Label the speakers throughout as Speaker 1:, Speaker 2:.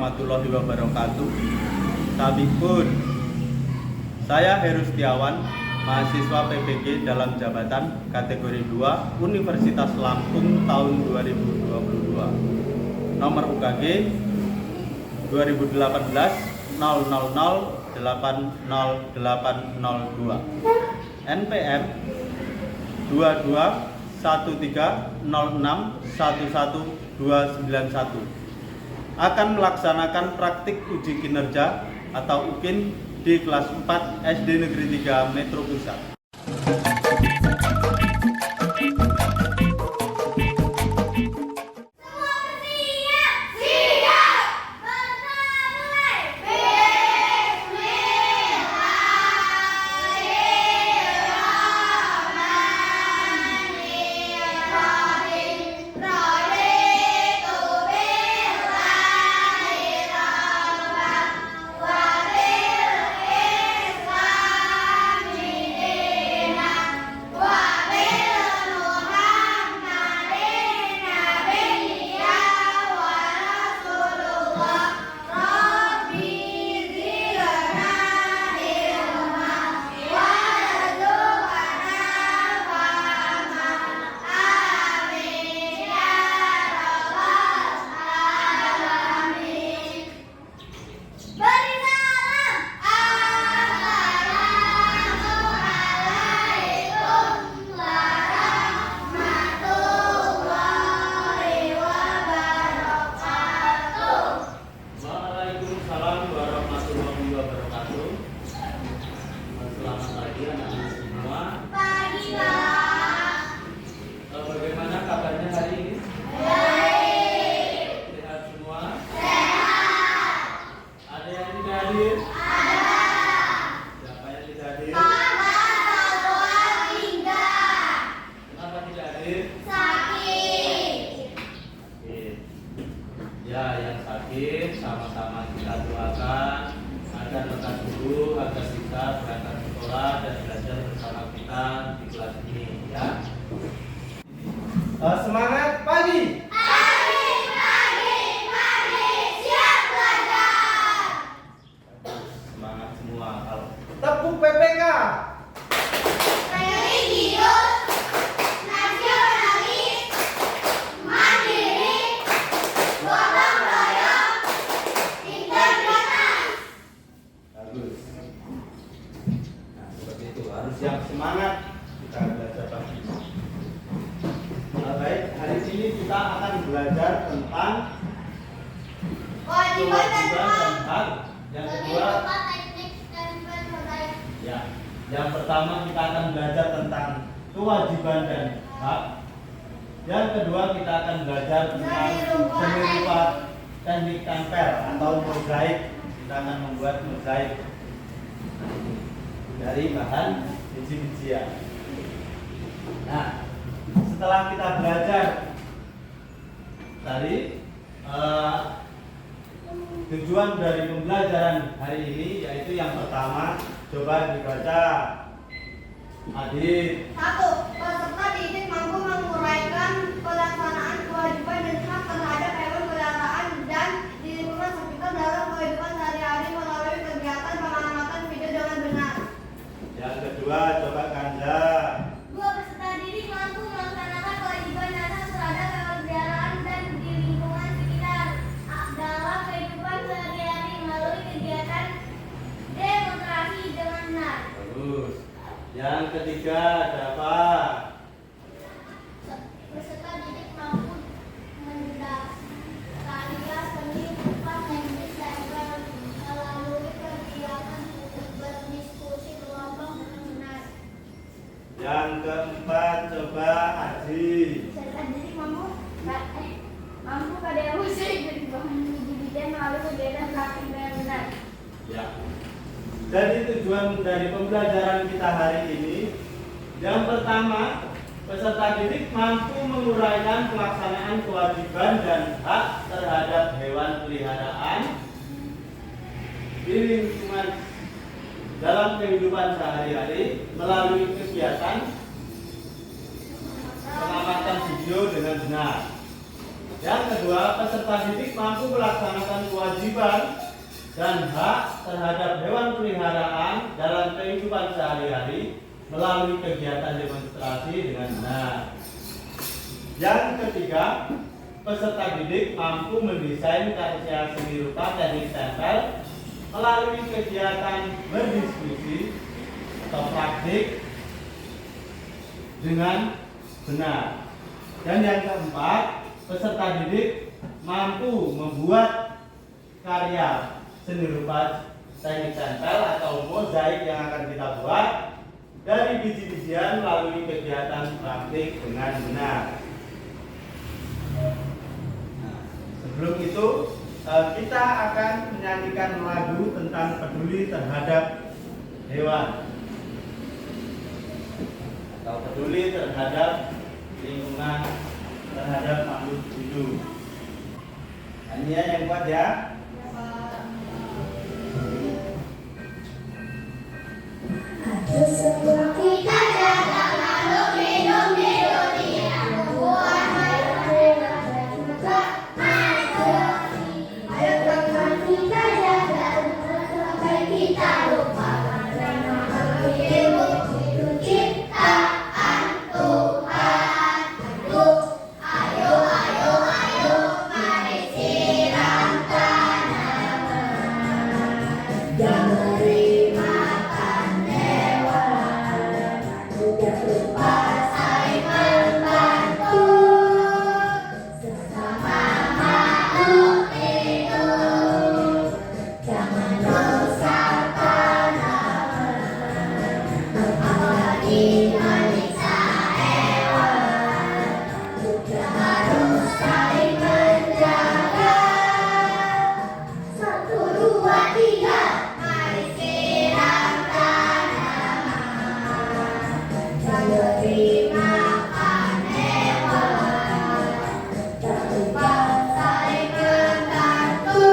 Speaker 1: warahmatullahi wabarakatuh. Sabikun, saya Heru Setiawan, mahasiswa PPG dalam jabatan kategori 2 Universitas Lampung tahun 2022. Nomor UKG 2018 000 80802. NPM 221306111291. Akan melaksanakan praktik uji kinerja atau UKIN di kelas 4 SD Negeri 3 Metro Pusat. Selamat pagi anak-anak semua. Pagi, Pak. Bagaimana kabarnya hari ini? Baik. Sehat semua? Sehat. Ada yang tidak hadir? Ada. Siapa yang tidak hadir? Kenapa tidak hadir? Sakit. Ya, yang sakit sama-sama kita doakan agar lekas sembuh, agar kita berangkat sekolah dan belajar bersama kita di kelas ini, ya. Semangat pagi.
Speaker 2: Siap belajar.
Speaker 1: Semangat semua.
Speaker 3: Tepuk PPK.
Speaker 2: Religius, nasionalis, mandiri, gotong royong, integritas.
Speaker 1: Bagus. Nah, seperti itu harus yang semangat kita belajar pagi. Baik, hari ini kita akan belajar tentang
Speaker 2: Kewajiban dan
Speaker 1: hak. Yang kedua,
Speaker 2: teknik dan budaya.
Speaker 1: ya, yang pertama kita akan belajar tentang kewajiban dan hak. Yang kedua kita akan belajar tentang seni rupa teknik tempel atau mozaik. Kita akan membuat mozaik dari bahan biji-bijian. Nah, setelah kita belajar tadi, tujuan dari pembelajaran hari ini yaitu yang pertama, coba dibaca. Adit.
Speaker 2: 1. Peserta didik mampu menguraikan pelaksanaan kewajiban dan hak terhadap hewan peliharaan dan di lingkungan sekitar dalam kehidupan sehari-hari melalui kegiatan pengamatan video dengan benar.
Speaker 1: Yang kedua, coba Kanda.
Speaker 2: 2. Peserta didik mampu melaksanakan kewajiban dan hak terhadap hewan peliharaan dan di lingkungan sekitar dalam kehidupan sehari-hari melalui kegiatan demonstrasi dengan benar.
Speaker 1: Bagus. Yang ketiga ada apa?
Speaker 2: Peserta didik mampu mendasarikan seni rupa teknik tempel melalui kegiatan berdiskusi kelompok dengan benar.
Speaker 1: Yang keempat, coba Aji.
Speaker 2: Peserta didik mampu pada emosi dari bahan biji-bijian melalui kegiatan praktik dengan benar.
Speaker 1: Ya. Jadi tujuan dari pembelajaran kita hari ini, yang pertama, peserta didik mampu menguraikan pelaksanaan kewajiban dan hak terhadap hewan peliharaan di lingkungan dalam kehidupan sehari-hari melalui kegiatan pengamatan video dengan benar. Yang kedua, peserta didik mampu melaksanakan kewajiban dan hak terhadap hewan peliharaan dalam kehidupan sehari-hari melalui kegiatan demonstrasi dengan benar. Yang ketiga, peserta didik mampu mendesain karya seni rupa teknik tempel melalui kegiatan berdiskusi atau praktik dengan benar. Dan yang keempat, peserta didik mampu membuat karya seni rupa teknik tempel atau mozaik yang akan kita buat dari biji-bijian melalui kegiatan praktik dengan benar. Nah, sebelum itu kita akan menyanyikan lagu tentang peduli terhadap hewan atau peduli terhadap lingkungan, terhadap makhluk hidup. Nyanyian yang kuat ya.
Speaker 2: Kita jaga makhluk hidup di dunia, membuat mereka juga manusia. Ayo teman kita jaga sampai kita lupa karena makhluk hidup itu ciptaan Tuhan. Ayo, mari siram tanaman. Jangan beri makan hewan, jangan lupa saling membantu sesama makhluk hidup. Jangan rusak tanaman, apalagi menyiksa hewan. Kita harus saling menjaga. 1, 2, 3, mari siram tanaman. Jangan beri makan hewan, jangan lupa saling membantu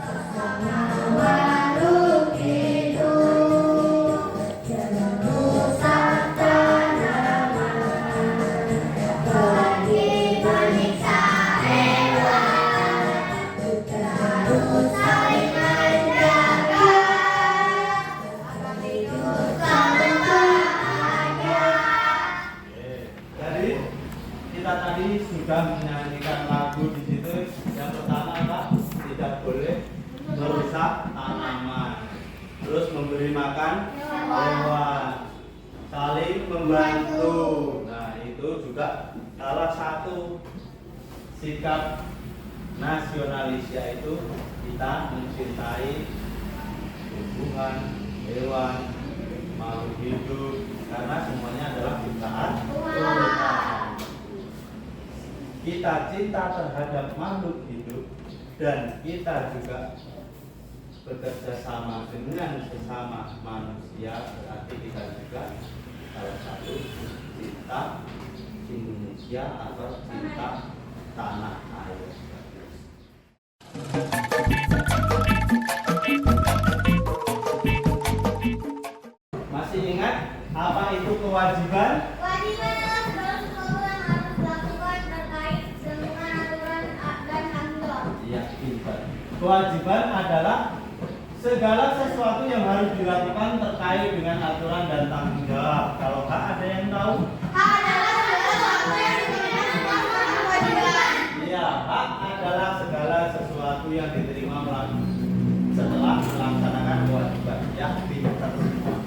Speaker 2: sesama makhluk hidup. Jangan rusak tanaman, apalagi menyiksa hewan. Kita harus saling menjaga agar hidup selalu bahagia.
Speaker 1: Jadi kita tadi sudah menyanyikan lagu di situ. Yang pertama apa? Tidak boleh merusak tanaman. Terus memberi makan hewan. Saling membantu. Nah, itu juga salah satu sikap nasionalis, yaitu kita mencintai tumbuhan, hewan, makhluk hidup, karena semuanya adalah ciptaan Tuhan. Kita cinta terhadap makhluk hidup dan kita juga bekerja sama dengan sesama manusia, berarti kita juga salah satu cinta Indonesia atau cinta tanah air. Masih ingat apa itu kewajiban?
Speaker 2: Kewajiban adalah segala sesuatu yang harus dilakukan terkait dengan aturan dan tanggung jawab.
Speaker 1: Iya, pintar. Kewajiban adalah segala sesuatu yang harus dilakukan terkait dengan aturan dan tanggung jawab. Kalau hak ada yang tahu?
Speaker 2: Hak adalah segala sesuatu yang diberikan atas nama kewajiban.
Speaker 1: Iya, hak adalah segala sesuatu yang diterima setelah melaksanakan kewajiban. Ya, pintar semua.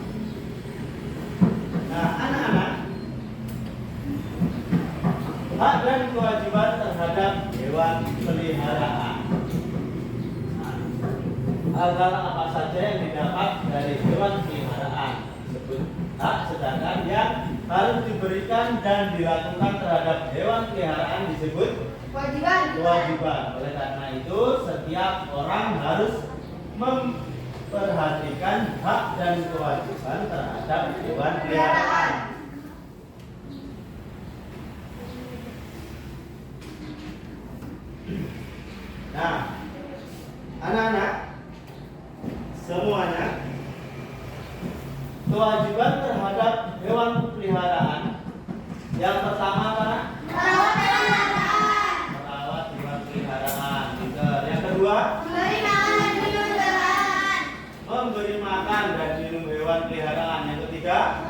Speaker 1: Nah, anak-anak, hak dan kewajiban terhadap hewan peliharaan. Hal-hal apa saja yang didapat dari hewan peliharaan disebut hak, sedangkan yang harus diberikan dan dilakukan terhadap hewan peliharaan disebut kewajiban. Oleh karena itu, setiap orang harus memperhatikan hak dan kewajiban terhadap hewan peliharaan. Nah, anak-anak semuanya, kewajiban terhadap hewan peliharaan yang pertama apa?
Speaker 2: Merawat hewan peliharaan.
Speaker 1: peliharaan. Yang ketiga,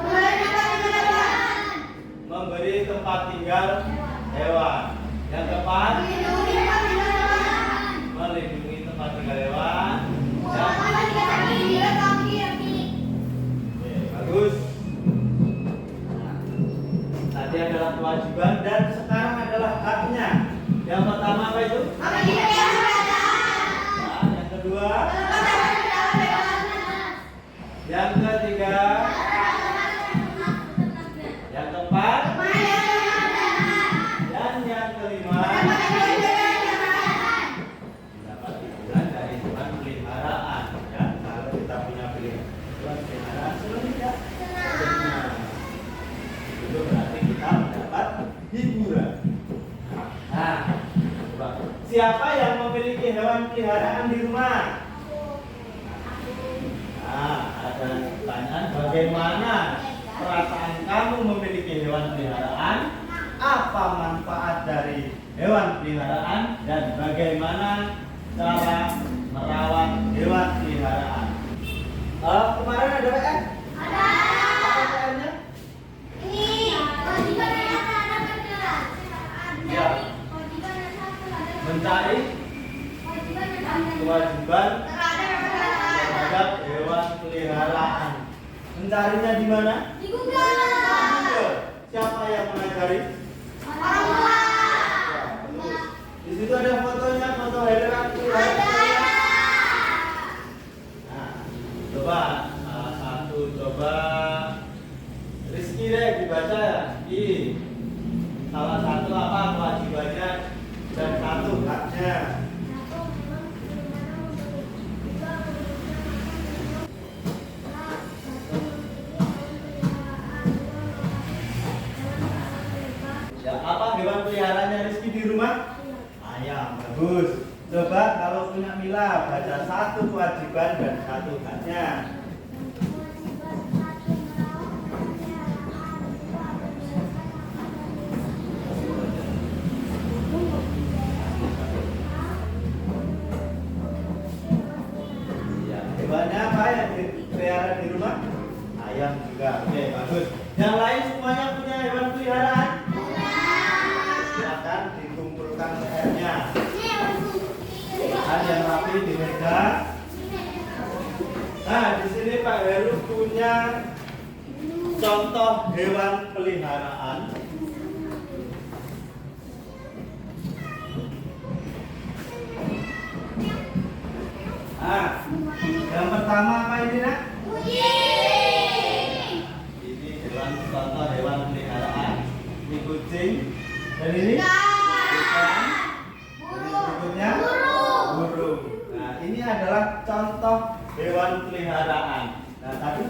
Speaker 1: memberi tempat tinggal hewan. Yang keempat, melindungi tempat tinggal hewan. Oke, bagus. Nah, tadi adalah kewajiban dan sekarang adalah haknya. Yang pertama apa itu? Nah, yang kedua, yang ketiga, yang keempat, dan yang kelima, dapat hiburan dari hewan peliharaan. Ya, kalau kita punya hewan peliharaan, senang tidak? Senang. Itu berarti kita mendapat hiburan. Nah, coba. Siapa yang memiliki hewan peliharaan di rumah? Nah, ada pertanyaan, bagaimana perasaan kamu memiliki hewan peliharaan? Apa manfaat dari hewan peliharaan dan bagaimana cara merawat hewan peliharaan? Kemarin ada PR? Ada. Apa PR-nya? Ya. Mencari kewajiban terhadap hewan peliharaan. Mencarinya di mana?
Speaker 2: Di Google.
Speaker 1: Siapa yang mengajari?
Speaker 2: Orang tua.
Speaker 1: Ya, bagus. Di situ ada fotonya, foto hewan peliharaan. Nah, coba salah satu coba Rizky deh dibaca di salah satu apa kewajibannya dan satu haknya. Ya, apa hewan peliharaannya Rizky di rumah? Ayam, bagus. Coba kalau punya Mila baca satu kewajiban dan satu haknya. Ya, hewannya apa yang dipelihara di rumah? Ayam juga. Oke, bagus. Yang lain semuanya punya hewan peliharaan? Silakan dikumpulkan PR-nya. Ada yang rapi di meja. Nah, di sini Pak Heru punya contoh hewan peliharaan. Nah, yang pertama apa ini, Nak? Ini hewan contoh hewan peliharaan. Ini kucing. Dan ini ikan. Berikutnya burung. Nah, ini adalah contoh hewan peliharaan. Nah, tadi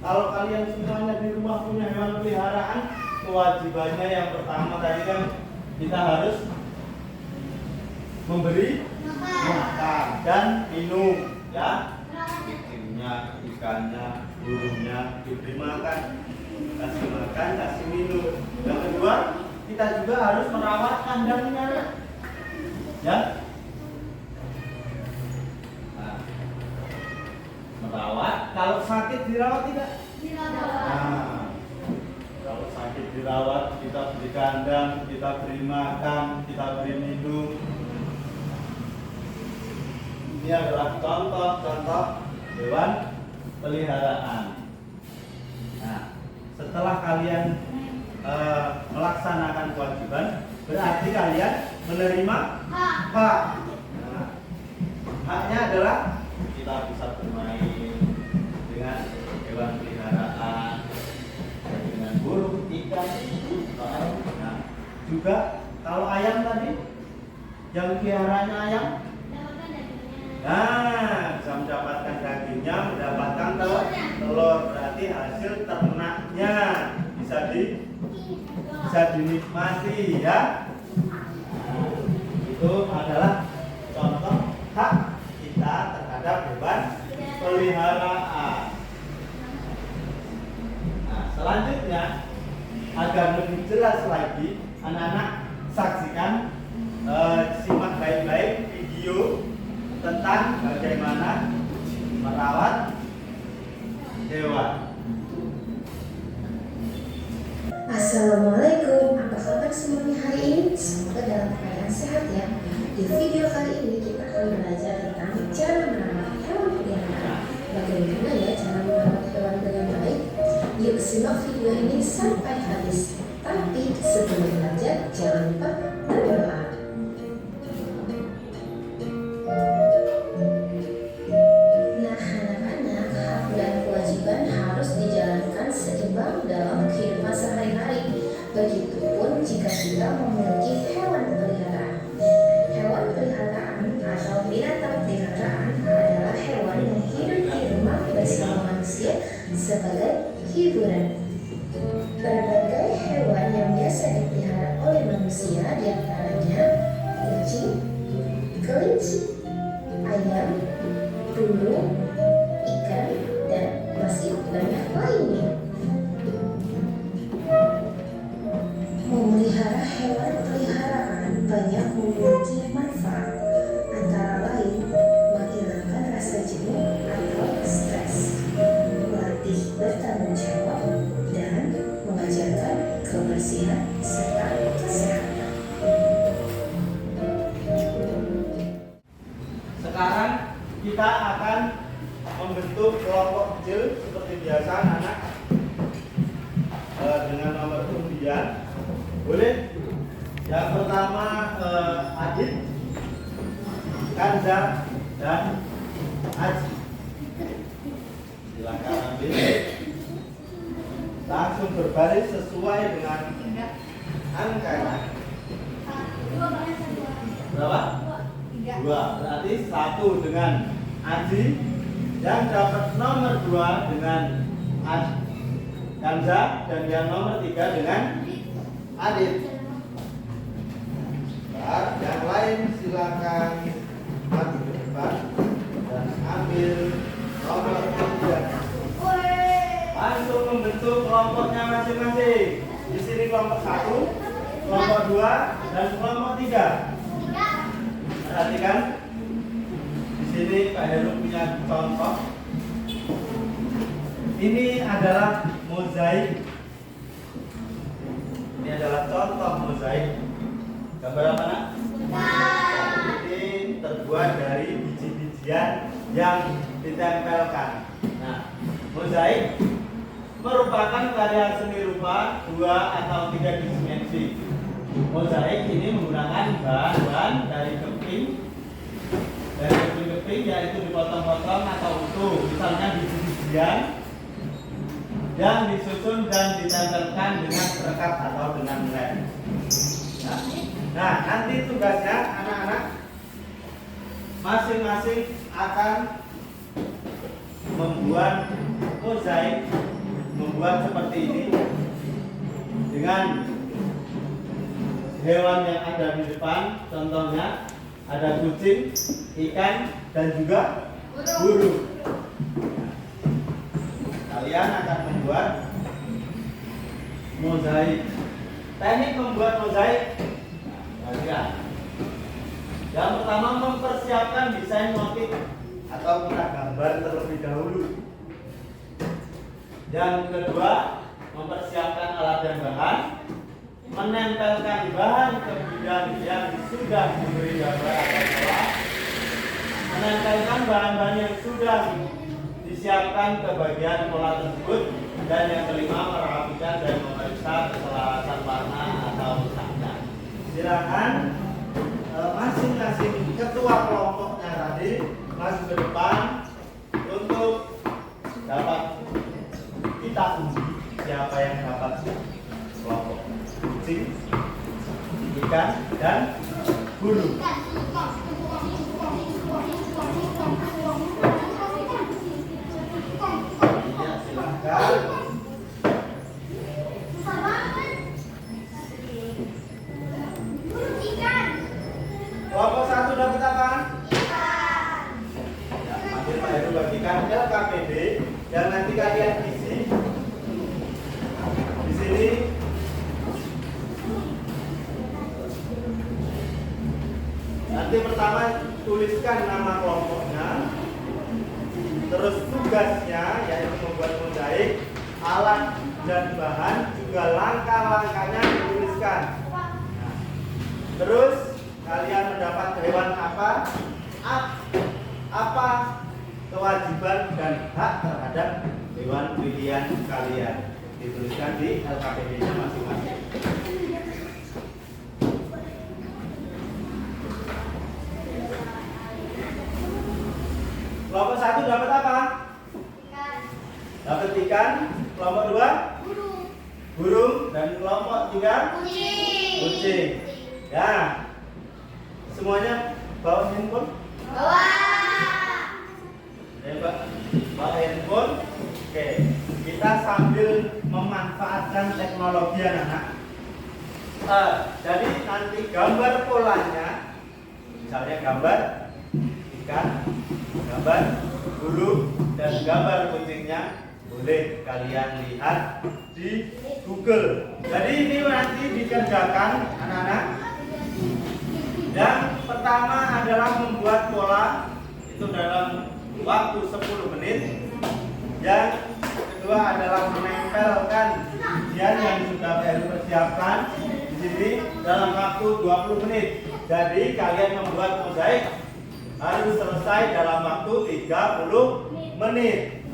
Speaker 1: kalau kalian semuanya di rumah punya hewan peliharaan, kewajibannya yang pertama tadi kan kita harus memberi makan dan minum, ya. Kucingnya, ikannya, burungnya diberi makan, kasih makan, kasih minum. Yang kedua, kita juga harus merawat kandangnya, ya. Nah, merawat, kalau sakit dirawat tidak? Nah, kalau sakit dirawat, kita beri kandang, kita beri makan, kita beri minum. Ini adalah contoh-contoh hewan peliharaan. Nah, setelah kalian melaksanakan kewajiban, berarti kalian menerima hak. Nah, haknya adalah kita bisa bermain dengan hewan peliharaan, dengan burung, ikan, ayam. Nah, juga kalau ayam tadi, yang peliharanya ayam, nah, bisa mendapatkan dagingnya, mendapatkan telur. Berarti hasil ternaknya bisa dinikmati, ya. Nah, itu adalah contoh hak kita terhadap hewan peliharaan. Nah, selanjutnya agar lebih jelas lagi, anak-anak saksikan, simak baik-baik video tentang bagaimana merawat hewan.
Speaker 4: Assalamualaikum, apa kabar semuanya hari ini? Semoga dalam keadaan sehat ya. Di video kali ini kita akan belajar tentang cara merawat hewan peliharaan. Bagaimana ya cara merawat hewan dengan baik? Yuk simak video ini sampai habis. Tapi sebelum belajar, jangan lupa berdoa. Nah anak-anak, hak dan kewajiban harus dijalankan seimbang dalam kehidupan sehari-hari. Begitupun jika kita memiliki hewan peliharaan. Hewan peliharaan atau binatang peliharaan adalah hewan yang hidup di rumah bersama manusia sebagai hiburan. Berbagai hewan yang biasa dipelihara oleh manusia diantaranya kucing, kelinci, ayam, burung, ikan, dan masih banyak lainnya. Memelihara hewan peliharaan banyak memiliki manfaat, antara lain menghilangkan rasa jenuh atau stres, melatih bertanggung jawab, dan mengajarkan kebersihan serta kesehatan.
Speaker 3: Sekarang kita akan membentuk kelompok kecil seperti biasa anak dengan nomor undian. Boleh? Yang pertama Adit, Kanza, dan Aji. Silakan ambil. Langsung berbaris sesuai dengan angkanya. Berapa? Dua. Berarti satu dengan Aji, yang dapat nomor 2 dengan Kanza, dan yang nomor 3 dengan Adit. Nah, yang lain silakan maju ke depan dan ambil nomor 3. Langsung membentuk kelompoknya masing-masing. Di sini kelompok 1, kelompok 2, dan kelompok 3. Perhatikan. Di sini Pak Heru punya contoh. Ini adalah mozaik. Ini adalah contoh mozaik. Gambar apa nak? Ini terbuat dari biji-bijian yang ditempelkan. Nah, mozaik merupakan karya seni rupa 2 atau 3 dimensi. Mozaik ini menggunakan bahan dari keping. Dari keping-keping yaitu dipotong-potong atau utuh. Misalnya biji-bijian yang disusun dan ditempelkan dengan perekat atau dengan lem. Nah, nanti tugasnya anak-anak masing-masing akan membuat mozaik, membuat seperti ini dengan hewan yang ada di depan. Contohnya ada kucing, ikan, dan juga burung. Kalian akan membuat mozaik. Teknik membuat mozaik, yang pertama mempersiapkan desain motif atau kita gambar terlebih dahulu. Yang kedua, mempersiapkan alat dan bahan, menempelkan bahan ke bidang yang sudah diberi gambar atau pola, menempelkan bahan-bahan yang sudah disiapkan ke bagian pola tersebut, dan yang kelima merapikan dan memeriksa keselarasan warna atau tanda. Silakan masing-masing ketua kelompoknya tadi maju ke depan untuk dapat kita uji siapa yang dapat kelompok kucing, ikan, dan burung. Ya, silakan. Kelompok 1 dapat apa? Ya, ambil Pak Heru bagikan LKPD yang nanti kalian isi di sini. Nanti pertama tuliskan nama kelompoknya, terus tugasnya yaitu membuat mozaik, alat dan bahan juga juga langkah-langkahnya dituliskan. Nah, terus kalian mendapat hewan apa? Apa kewajiban dan hak terhadap hewan pilihan kalian? Dituliskan di LKPD-nya masing-masing. Kelompok 1 dapat apa? Dapat ikan. Kelompok 2? Burung. Dan kelompok 3? Kucing. Ya. Semuanya bawa handphone? Bawa handphone. Oke. Kita sambil memanfaatkan teknologi anak-anak. Jadi nanti gambar polanya, misalnya gambar ikan, gambar burung, dan gambar kucingnya boleh kalian lihat di Google. Jadi ini nanti dikerjakan anak-anak. Yang pertama adalah membuat pola itu dalam waktu 10 menit. Yang kedua adalah menempelkan ujian yang sudah Heru persiapkan di sini dalam waktu 20 menit. Jadi kalian membuat mozaik harus selesai dalam waktu 30 menit.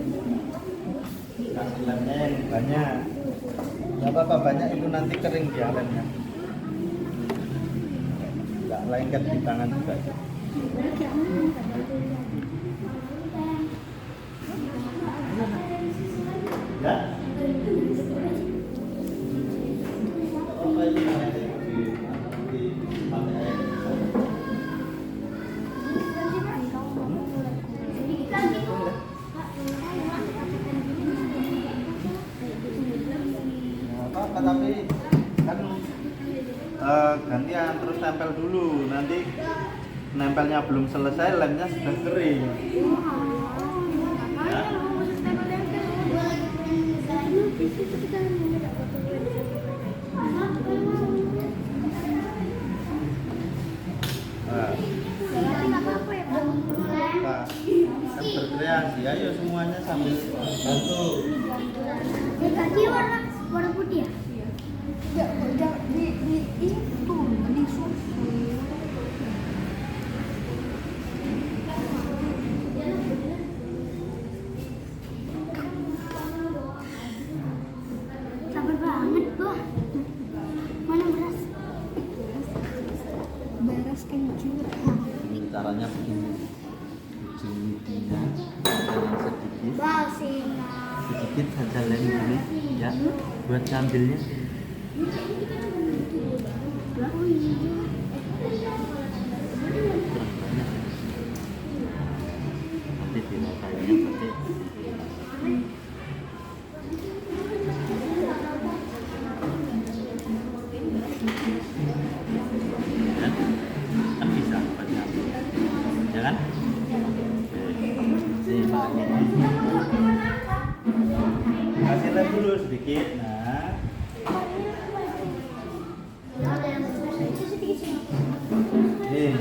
Speaker 3: Kasih lemnya yang banyak. Gak apa-apa, banyak itu nanti kering dia lemnya. Gak lengket di tangan juga. Ya? Apa ini nanti dipakai air? Apa tapi kan gantian terus tempel dulu, nanti nempelnya belum selesai lemnya sudah kering ya. Nah, kan berkreasi, ayo semuanya sambil bantu.
Speaker 2: Tadi warna putih ya? Di itu di susu. Sabar banget, Bu. Mana beras? Beras kencur.
Speaker 3: Caranya begini, ujung-ujungnya yang sedikit saja lem ini ya, buat ngambilnya. Nanti dirapainya pakai kan bisa buat ngambil, ya kan? Ini kasih lem dulu sedikit. Nah, nih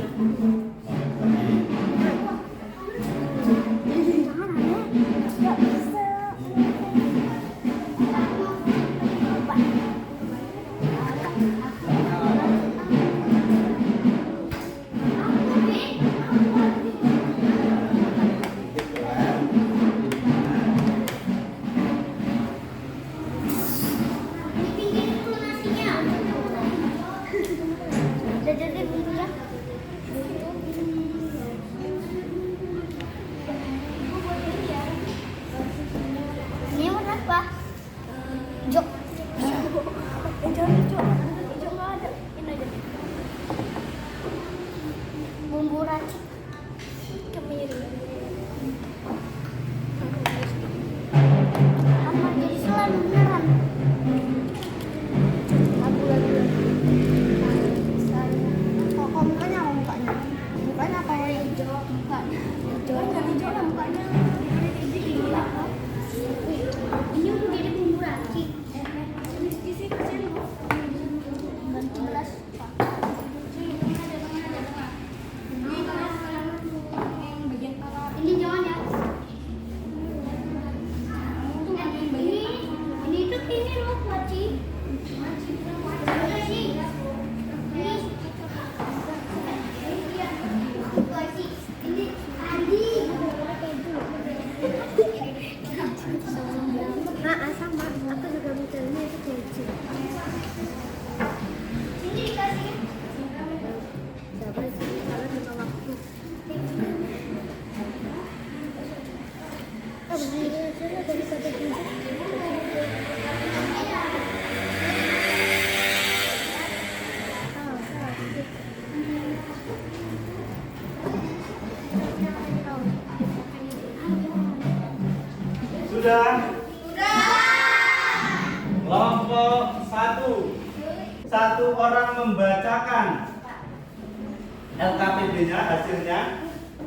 Speaker 3: Sudah? Kelompok 1. Satu orang membacakan LKPD-nya, hasilnya,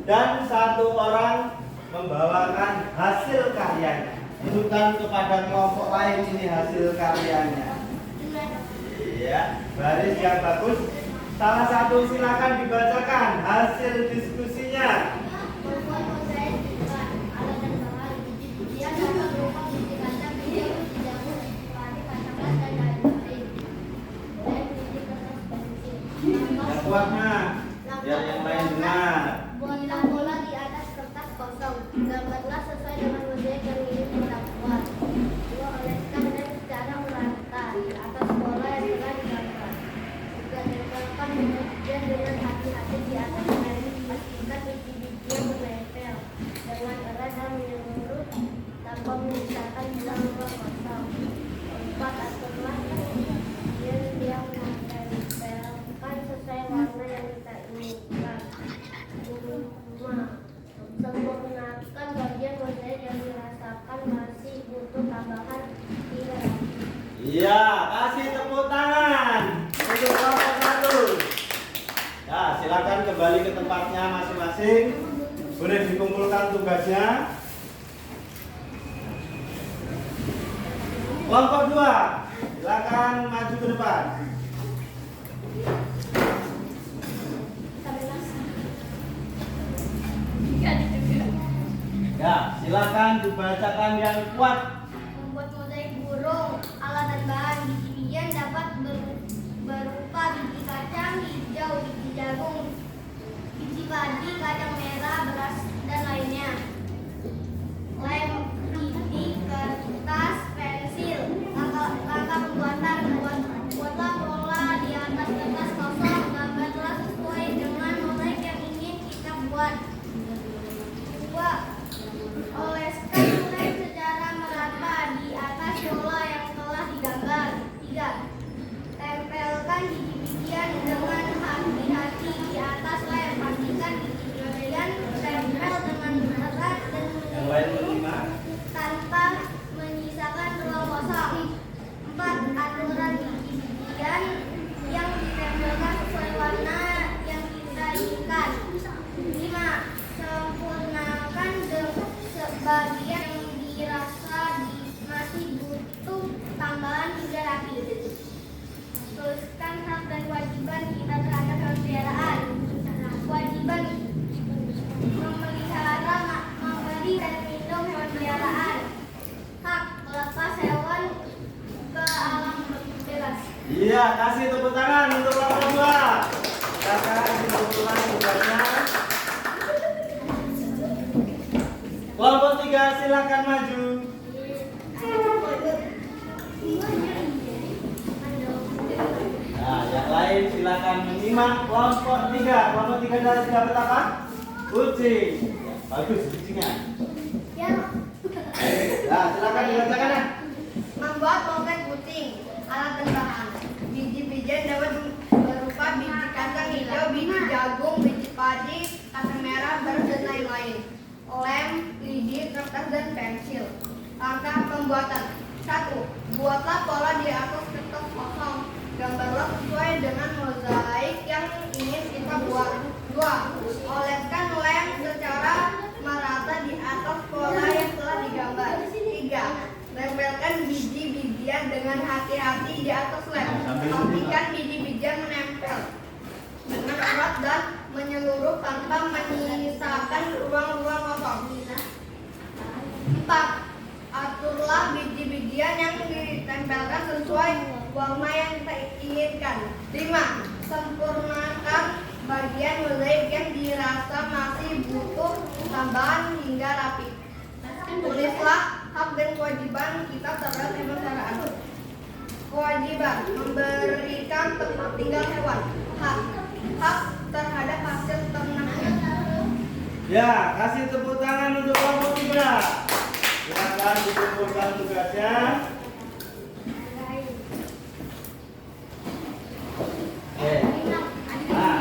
Speaker 3: dan satu orang membawakan hasil karyanya. Tunjukkan kepada kelompok lain ini hasil karyanya. Iya, baris yang bagus. Salah satu silakan dibacakan hasil diskusinya.
Speaker 2: Membuat mozaik dengan alat dan bahan biji-bijian dapat berupa biji kacang, biji biji jagung, biji padi, kacang dan lain-lain. Dan biji kertas pensil.
Speaker 3: Yang kuatnya, biar yang lain dengar.
Speaker 2: Buatlah bola di atas kertas kosong. Gambarlah sesuai dengan mozaik yang ingin kita buat. Dua, oleskan dan secara merata di atas bola yang telah digambar. Juga tempelkan biji-bijian dengan hati-hati di atas kain. Pastikan biji-bijian menempel dengan erat dan menyeluruh tanpa menyisakan ruang kosong. Empat, aturlah biji-bijian yang menempelkan sesuai warna yang kita inginkan. 5. Sempurnakan bagian mozaik yang dirasakan masih butuh tambahan hingga rapi.
Speaker 3: Iya, kasih tepuk tangan untuk kelompok 1. Ya, silakan kembali ke tempatnya masing-masing. Boleh dikumpulkan tugasnya. Kelompok 2, silakan maju ke depan. Ya, silakan dibacakan yang kuat.
Speaker 2: Membuat mozaik burung, alat dan bahan biji-bijian dapat berupa biji kacang hijau, biji jagung, biji padi, kacang merah, beras, dan lainnya. Lem, biji, kertas, pensil. Langkah pembuatan: buatlah pola di atas kertas kosong. Gambarlah sesuai dengan mozaik yang ingin kita buat. 2. Oleskan lem secara merata di atas bola yang telah digambar. 3. Tempelkan biji-bijian dengan hati-hati di atas lem. Pastikan biji-bijian tempel dengan erat dan menyeluruh tanpa menyisakan ruang kosong. 4. Aturan biji-bijian yang ditempelkan sesuai warna yang kita inginkan. 5. Sempurnakan bagian yang dirasa masih butuh tambahan hingga rapi. Tuliskan hak dan kewajiban kita terhadap hewan peliharaan. Kewajiban memelihara, memberi dan minum hewan peliharaan. Hak melepas hewan ke alam bebas.
Speaker 3: Iya, kasih tepuk tangan untuk kelompok 2. Silakan dikumpulkan tugasnya. Kelompok 3, silakan maju. Nah, yang lain silakan menyimak kelompok 3. Kelompok 3 dapat apa? Kucing. Bagus kucingnya. Nah, silakan dibacakan ya.
Speaker 2: Membuat mozaik kucing, alat dan bahan. Biji-bijian dapat berupa biji kacang hijau, biji jagung, biji padi, kacang merah, beras, dan lain-lain. Lem, lidi, kertas, dan pensil. Langkah pembuatan: 1. Buatlah pola di atas kertas kosong. Gambarlah sesuai dengan mozaik yang ingin kita buat. 2. Oleskan lem secara merata di atas pola yang telah digambar. 3. Tempelkan biji-bijian dengan hati-hati di atas lem. Pastikan biji-bijian menempel dengan erat dan menyeluruh tanpa menyisakan ruang-ruang kosong. 4. Aturlah biji-bijian yang ditempelkan sesuai warna yang kita inginkan. 5. Sempurnakan bagian mozaik yang dirasa masih butuh tambahan hingga rapi. Tulislah hak dan kewajiban kita terhadap hewan peliharaan. Kewajiban: memberikan tempat tinggal hewan. Hak terhadap hasil ternaknya.
Speaker 3: Ya, kasih tepuk tangan untuk kelompok 3. Silakan dikumpulkan tugasnya. Nah,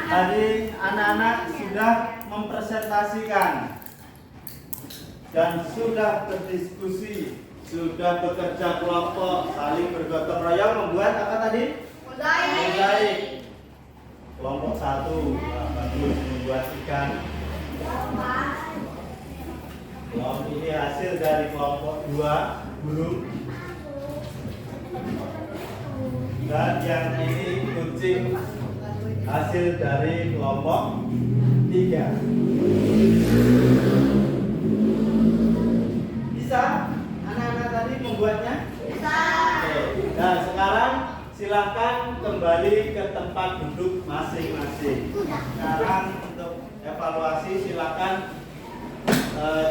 Speaker 3: tadi anak-anak sudah mempresentasikan dan sudah berdiskusi, sudah bekerja kelompok, saling bergotong royong membuat apa tadi? Mozaik. Kelompok 1 bagus membuat ikan. Kelompok ini hasil dari kelompok 2 burung. Dan yang ini kucing hasil dari kelompok 3. Bisa anak-anak tadi membuatnya?
Speaker 2: Bisa.
Speaker 3: Oke. Nah sekarang silakan kembali ke tempat duduk masing-masing. Sekarang untuk evaluasi silakan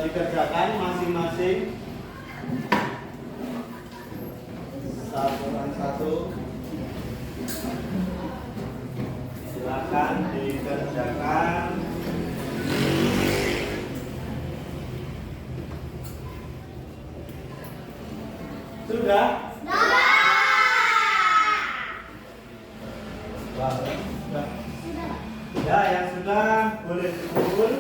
Speaker 3: dikerjakan masing-masing. Satu. Silakan dikerjakan. Sudah? Sudah. Ya, yang sudah boleh dikumpul.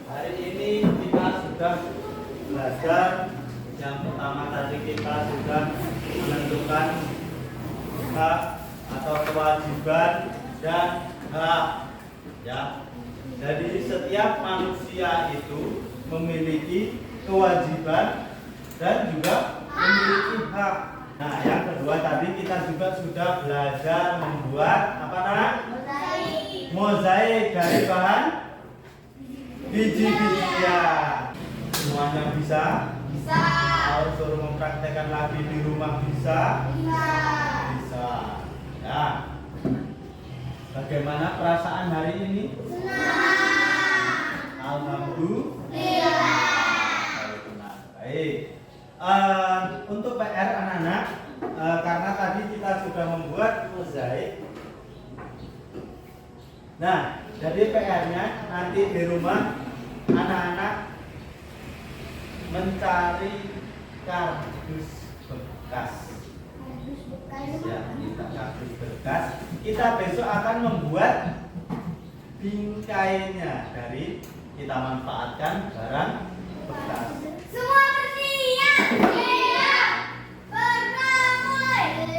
Speaker 3: Hari ini kita sudah belajar. Yang pertama tadi kita sudah menentukan hak atau kewajiban dan hak. Ya. Jadi setiap manusia itu memiliki kewajiban dan juga memiliki hak. Nah, yang kedua tadi kita juga sudah belajar membuat apa namanya? Mozaik dari bahan biji-bijian. Semuanya bisa?
Speaker 2: Bisa.
Speaker 3: Kalau suruh mempraktekkan lagi di rumah bisa? Bisa. Ya. Bagaimana perasaan hari ini? Alhamdulillah. Baik. Untuk PR anak-anak, karena tadi kita sudah membuat mozaik. Nah, jadi PR-nya nanti di rumah anak-anak mencari kardus bekas. Ya, kita kardus bekas. Kita besok akan membuat bingkainya dari kita manfaatkan barang bekas.
Speaker 2: Semua bersiap. Siap. Berdamai.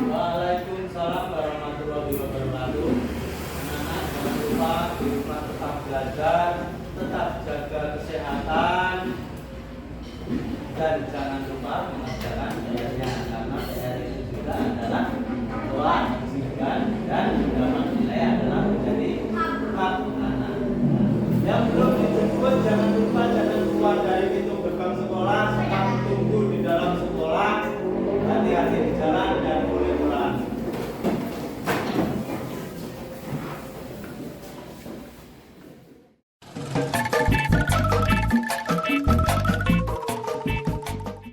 Speaker 1: Waalaikumsalam warahmatullahi wabarakatuh. Anak-anak jangan lupa di rumah tetap belajar, tetap jaga kesehatan, dan jangan lupa mengerjakan PR-nya karena PR itu juga adalah kewajiban dan